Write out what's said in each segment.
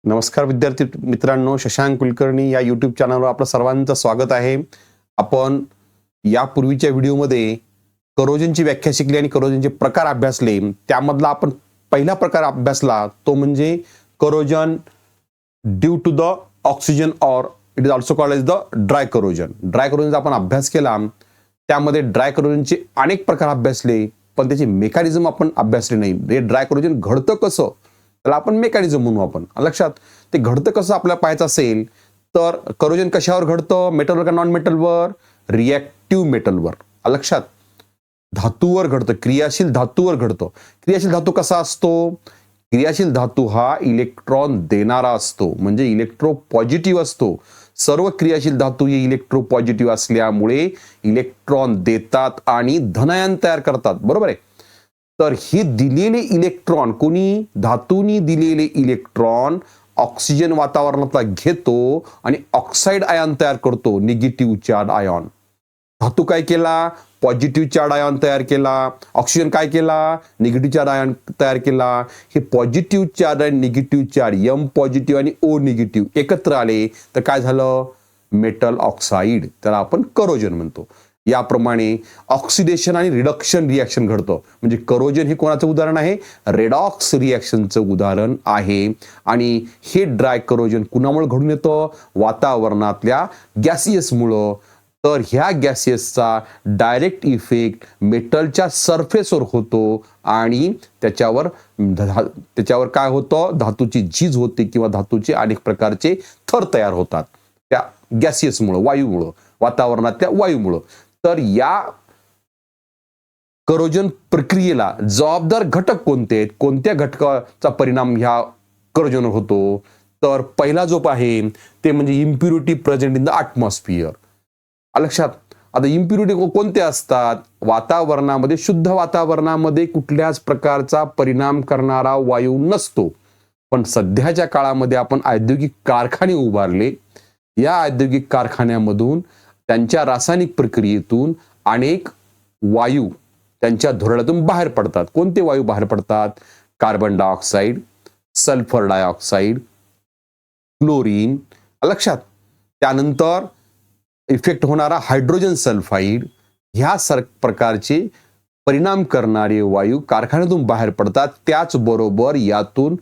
नमस्कार विद्यार्थी मित्रांनो, शशांक कुलकर्णी या यूट्यूब चॅनलवर आपलं सर्वांचं स्वागत आहे. आपण यापूर्वीच्या व्हिडिओमध्ये करोजनची व्याख्या शिकली आणि करोजनचे प्रकार अभ्यासले. त्यामधला आपण पहिला प्रकार अभ्यासला तो म्हणजे corrosion due to the oxygen or it is also called as the dry corrosion. Dry करोजनचा आपण अभ्यास केला. त्यामध्ये ड्राय करोजनचे अनेक प्रकार अभ्यासले, पण त्याची मेकॅनिझम आपण अभ्यासले नाही. हे ड्राय करोजन घडतं कसं, त्याला आपण मेकॅनिझम म्हणू. आपण लक्षात, ते घडतं कसं आपल्याला पाहायचं असेल तर करोजन कशावर घडतं, मेटलवर का नॉन मेटलवर? रिॲक्टिव्ह मेटलवर. लक्षात, धातूवर घडतं, क्रियाशील धातूवर घडतं. क्रियाशील धातू कसा असतो? क्रियाशील धातू हा इलेक्ट्रॉन देणारा असतो, म्हणजे इलेक्ट्रो पॉझिटिव्ह असतो. सर्व क्रियाशील धातू हे इलेक्ट्रो पॉझिटिव्ह असल्यामुळे इलेक्ट्रॉन देतात आणि धनायन तयार करतात. बरोबर आहे. तर हे दिलेले इलेक्ट्रॉन, कोणी धातूनी दिलेले इलेक्ट्रॉन ऑक्सिजन वातावरणातला घेतो आणि ऑक्साईड आयन तयार करतो, निगेटिव्ह चार्ज आयन. धातू काय केला? पॉझिटिव्ह चार्ज आयन तयार केला. ऑक्सिजन काय केला? निगेटिव्ह चार्ज आयन तयार केला. हे पॉझिटिव्ह चार्ज आणि निगेटिव्ह चार्ज, एम पॉझिटिव्ह आणि ओ निगेटिव्ह एकत्र आले तर काय झालं? Metal oxide. त्याला आपण करोजन म्हणतो. याप्रमाणे ऑक्सिडेशन आणि रिडक्शन रिॲक्शन घडतं. म्हणजे करोजन हे कोणाचं उदाहरण आहे? रेडॉक्स रिॲक्शनचं उदाहरण आहे. आणि हे ड्राय करोजन कुणामुळे घडून येतं? वातावरणातल्या गॅसियसमुळं. तर ह्या गॅसियसचा डायरेक्ट इफेक्ट मेटलच्या सरफेसवर होतो आणि त्याच्यावर काय होतं? धातूची झीज होते किंवा धातूचे अनेक प्रकारचे थर तयार होतात त्या गॅसियसमुळं, वायूमुळं, वातावरणातल्या वायूमुळं. तर या करोजन प्रक्रियेला जबाबदार घटक कोणते आहेत? कोणत्या घटकाचा परिणाम ह्या करोजनवर होतो? तर पहिला जो आहे ते म्हणजे impurity present in the atmosphere. लक्षात, आता इम्प्युरिटी कोणते असतात? वातावरणामध्ये, शुद्ध वातावरणामध्ये कुठल्याच प्रकारचा परिणाम करणारा वायू नसतो. पण सध्याच्या काळामध्ये आपण औद्योगिक कारखाने उभारले. या औद्योगिक कारखान्यामधून त्यांच्या रासायनिक प्रक्रियेतून अनेक वायू त्यांच्या धुराळ्यातून बाहेर पडतात. कोणते वायू बाहेर पडतात? Carbon dioxide, sulphur dioxide, chlorine. लक्षात, त्यानंतर इफेक्ट होणारा हायड्रोजन सल्फाईड. ह्या प्रकारचे परिणाम करणारे वायू कारखान्यातून बाहेर पडतात. त्याचबरोबर यातून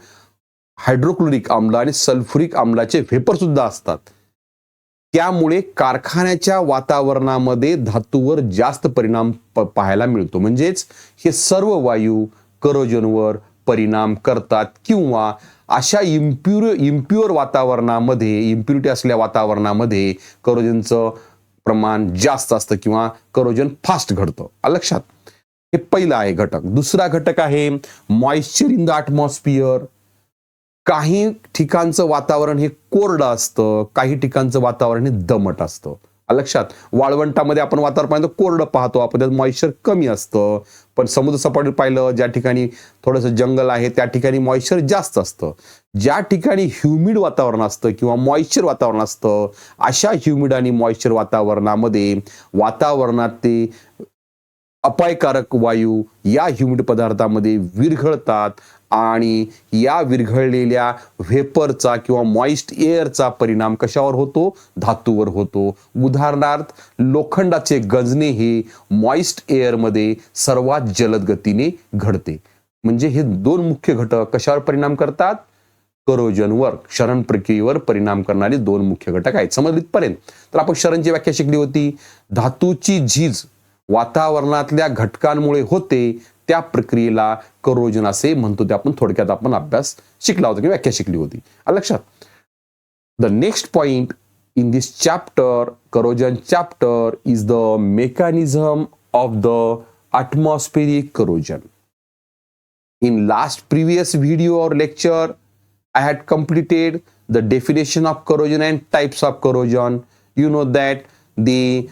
हायड्रोक्लोरिक आम्ल आणि सल्फ्युरिक आम्लाचे व्हेपर सुद्धा असतात. त्यामुळे कारखान्याच्या वातावरणामध्ये धातूवर जास्त परिणाम पाहायला मिळतो. म्हणजेच हे सर्व वायू करोजनवर परिणाम करतात किंवा अशा इम्प्युअर वातावरणामध्ये, इम्प्युरिटी असलेल्या वातावरणामध्ये करोजनचं प्रमाण जास्त असतं किंवा करोजन फास्ट घडतं. लक्षात, हे पहिला आहे घटक. दुसरा घटक आहे मॉइश्चर इन द ॲटमॉस्फिअर. काही ठिकाणचं वातावरण हे कोरडं असतं, काही ठिकाणचं वातावरण हे दमट असतं. लक्षात, वाळवंटामध्ये आपण वातावरण पाहिलं कोरडं पाहतो आपण, त्यात मॉइश्चर कमी असतं. पण समुद्र सपाटीवर पाहिलं, ज्या ठिकाणी थोडंसं जंगल आहे त्या ठिकाणी मॉइश्चर जास्त असतं. ज्या ठिकाणी ह्युमिड वातावरण असतं किंवा मॉइश्चर वातावरण असतं, अशा ह्युमिड आणि मॉइश्चर वातावरणामध्ये वातावरणात ते अपायकारक वायू या ह्युमिड पदार्थामध्ये विरघळतात आणि या विरघळलेल्या व्हेपरचा किंवा मॉइस्ट एअरचा परिणाम कशावर होतो? धातूवर होतो. उदाहरणार्थ, लोखंडाचे गंजणे हे मॉइस्ट एअरमध्ये सर्वात जलद गतीने घडते. म्हणजे हे दोन मुख्य घटक कशावर परिणाम करतात? करोजनवर, क्षरण प्रक्रियेवर परिणाम करणारे दोन मुख्य घटक आहेत. समजलं इथपर्यंत? तर आपण क्षरणची व्याख्या शिकली होती. धातूची झीज वातावरणातल्या घटकांमुळे होते, त्या प्रक्रियेला करोजन असे म्हणतो. ते आपण थोडक्यात आपण अभ्यास शिकला होता किंवा व्याख्या शिकली होती. लक्षात. The next point in this chapter, corrosion chapter, is the mechanism of the atmospheric corrosion. In last previous video or lecture, I had completed the definition of corrosion and types of corrosion. You know that the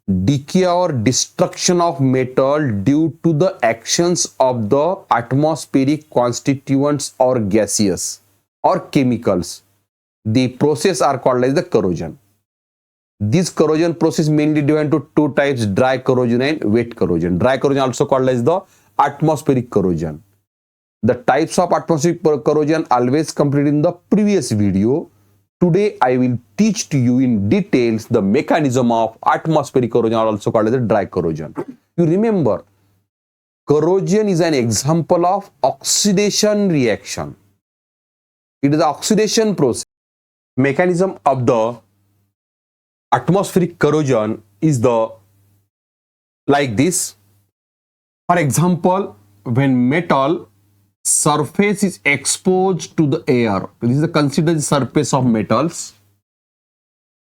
decay or destruction of metal due to the actions of the atmospheric constituents or gases or chemicals. The process are called as the corrosion. This corrosion process mainly divided into two types: dry corrosion and wet corrosion. Dry corrosion also called as the atmospheric corrosion. The types of atmospheric corrosion always completed in the previous video. Today I will teach to you in details the mechanism of atmospheric corrosion, or also called as the dry corrosion. You remember, corrosion is an example of oxidation reaction. It is the oxidation process. Mechanism of the atmospheric corrosion is the like this. For example, when metal surface is exposed to the air, this is considered the surface of metals.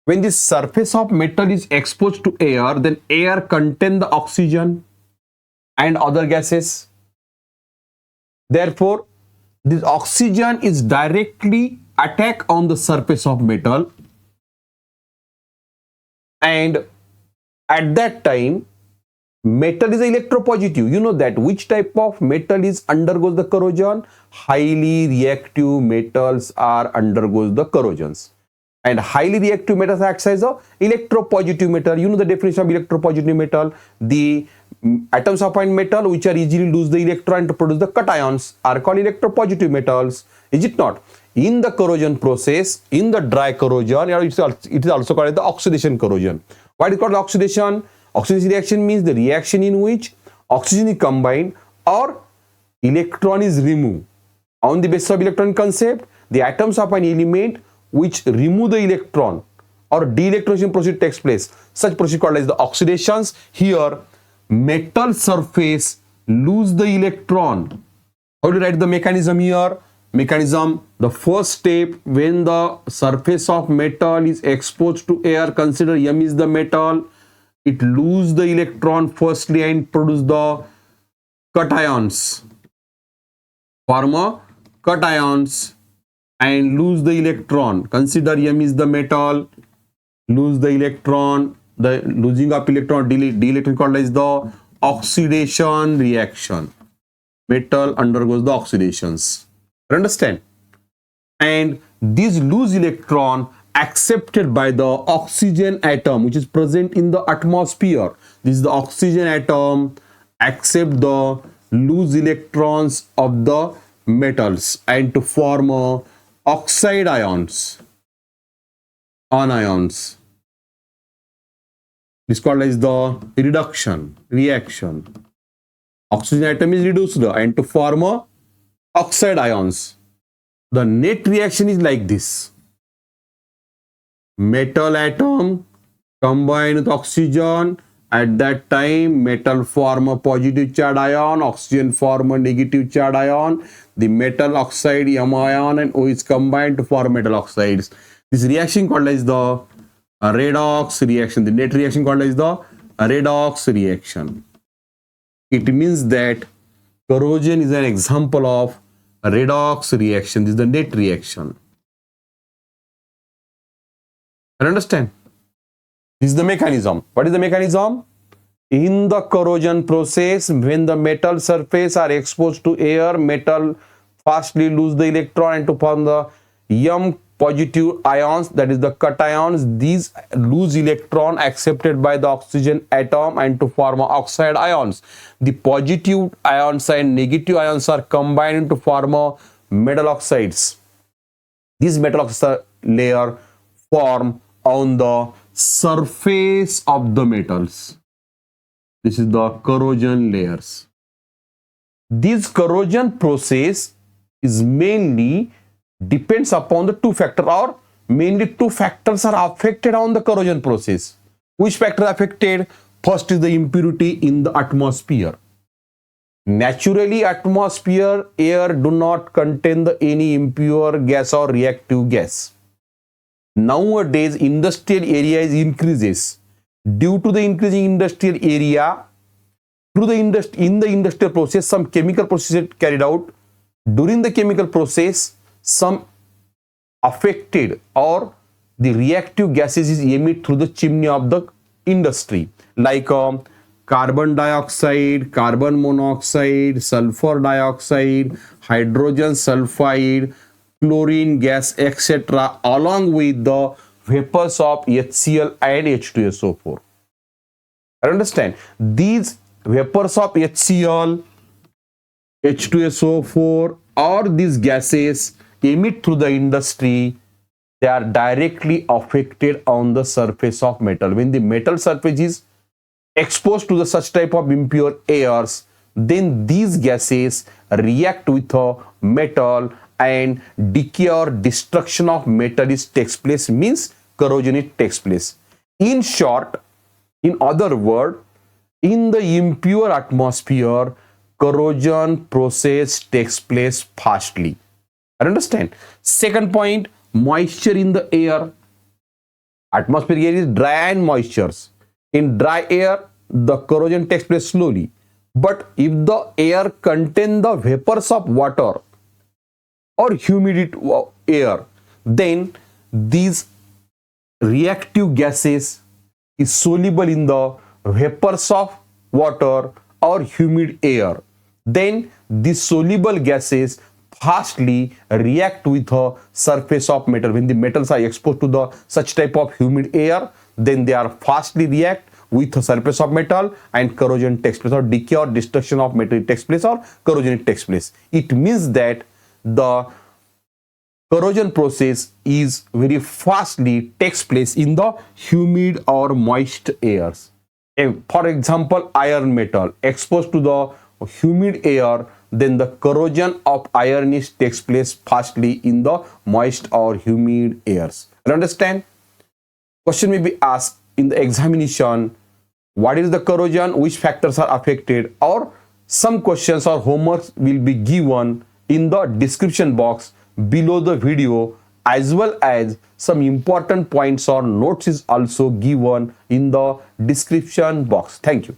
When the surface of metal is exposed to air, then air contains the oxygen and other gases. Therefore, this oxygen is directly attack on the surface of metal, and at that time metal is electropositive. You know that which type of metal is undergoes the corrosion? Highly reactive metals are undergoes the corrosions, and highly reactive metals acts as a electropositive metal. You know the definition of electropositive metal: the atoms of one metal which are easily lose the electron to produce the cations are called electropositive metals, is it not? In the corrosion process, in the dry corrosion, it is also called the oxidation corrosion. Why is it called oxidation? Oxidation reaction means the reaction in which oxygen is combined or electron is removed. On the basis of electron concept, the atoms of an element which remove the electron or de-electronization process takes place. Such process called as the oxidations. Here, metal surface lose the electron. How to write the mechanism here? Mechanism, the first step, when the surface of metal is exposed to air, consider M is the metal, it lose the electron firstly and produce the cations, form a cations and lose the electron. Consider M is the metal, lose the electron, the losing of electron, de-electron called as the oxidation reaction. Metal undergoes the oxidations. Understand? And this loose electron accepted by the oxygen atom which is present in the atmosphere. This is the oxygen atom accept the loose electrons of the metals and to form oxide ions, anions. This is called as the reduction reaction. Oxygen atom is reduced and to form oxide ions. The net reaction is like this. Metal atom combined with oxygen. At that time, metal form a positive charged ion, oxygen form a negative charged ion. The metal oxide M ion and O is combined to form metal oxides. This reaction called as the redox reaction. The net reaction called as the redox reaction. It means that corrosion is an example of a redox reaction. This is the net reaction. You understand? This is the mechanism. What is the mechanism? In the corrosion process, when the metal surface are exposed to air, metal fastly lose the electron and to form the M positive ions, that is the cations. These lose electron accepted by the oxygen atom and to form oxide ions. The positive ions and negative ions are combined to form metal oxides. These metal oxide layer form on the surface of the metals. This is the corrosion layers. This corrosion process is mainly depends upon the two factors, or mainly two factors are affected on the corrosion process. Which factor affected? First is the impurity in the atmosphere. Naturally, atmosphere air do not contain any impure gas or reactive gas. Nowadays, industrial area is increases. Due to the increasing industrial area, through the in the industrial process, some chemical process carried out. During the chemical process, some affected or the reactive gases is emitted through the chimney of the industry, like carbon dioxide, carbon monoxide, sulfur dioxide, hydrogen sulfide, chlorine gas, etc., along with the vapors of HCl and H2SO4. I understand. These vapors of HCl, H2SO4 or these gases emit through the industry, they are directly affected on the surface of metal. When the metal surface is exposed to the such type of impure airs, then these gases react with a metal and decay or destruction of metal is takes place, means corrosion it takes place. In short, in other word, in the impure atmosphere, corrosion process takes place fastly. Understand? Second point, moisture in the air. Atmosphere air is dry and moistures. In dry air, the corrosion takes place slowly. But if the air contains the vapors of water or humid air, then these reactive gases is soluble in the vapors of water or humid air. Then these soluble gases fastly react with the surface of metal. When the metals are exposed to the such type of humid air, then they are fastly react with the surface of metal and corrosion takes place, or decay or destruction of metal takes place, or corrosion takes place. It means that the corrosion process is very fastly takes place in the humid or moist airs. For example, iron metal exposed to the humid air, then the corrosion of iron is takes place fastly in the moist or humid airs. You understand? Question may be asked in the examination, what is the corrosion, which factors are affected, or some questions or homeworks will be given in the description box below the video, as well as some important points or notes is also given in the description box. Thank you.